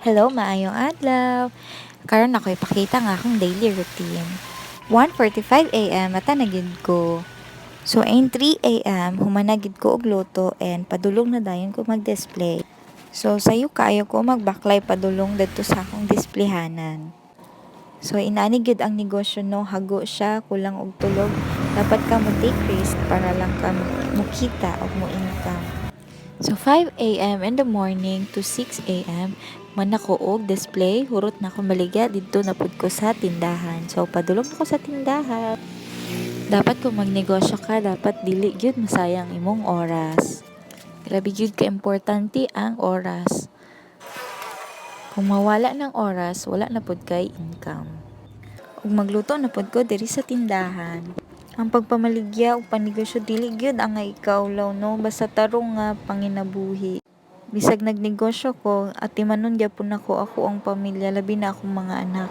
Hello, maayong adlaw. Karon ako ipakita nga akong daily routine. 1:45 a.m. mata na gyud ko. So ain 3 a.m. human na gyud ko og luto and padulong na dayon ko mag-display. So sayo kaayo ko magbaklay padulong didto sa akong displayhanan. So inaani gyud ang negosyo no, hago siya, kulang og tulog. Dapat ka mo take risk para lang ka mukita o mo income. So 5 a.m. in the morning to 6 a.m. man ako og display, hurot na ako maligya didto na pud ko sa tindahan. So padulong ako sa tindahan. Dapat kung magnegosyo ka, dapat dili gyud masayang imong oras. Grabe gyud ka importante ang oras. Kung mawala ng oras, wala na pud kay income. Ug magluto na pud ko diri sa tindahan. Ang pagpamaligya ug panegosyo dili gyud ang ikaw law no, basta tarong nga panginabuhi. Bisag nagnegosyo ko, atimanon gyapon ako ang pamilya, labi na akong mga anak.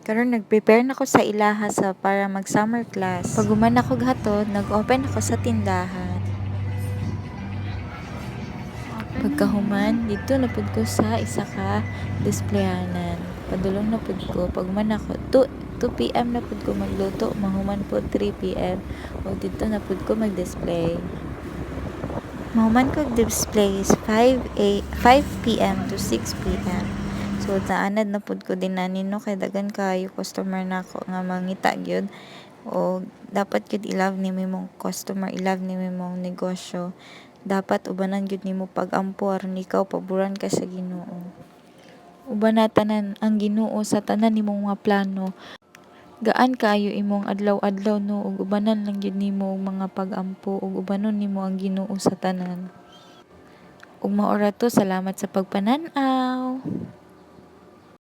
Karon nag-prepare na ako sa ilaha sa para mag summer class. Pag human ako hatod, nag-open ako sa tindahan. Pagkahuman, dito na pud ko sa isa ka displayanan. Padulong na pud ko. Pag man ako, 2 p.m. na pud ko magluto, mahuman po 3 p.m. O dito na pud ko mag-display. Mahuman ko display is 5 p.m. to 6 p.m. So naanad na pud ko din no kay dagan kayo customer nako nga mangita gyud. O dapat gyud i-love ni mong customer, i-love ni mong negosyo. Dapat ubanan gyud nimo pag-ampo aron ikaw paboran ka sa Ginoo. Ubanatanan ang Ginoo sa tanan nimong mga plano. Gaan kaayo imong adlaw-adlaw no, ug ubanan lang gyud nimo og mga pag-ampo ug ubanon nimo ang Ginoo sa tanan. Ug mao ra to, salamat sa pagpanan-aw.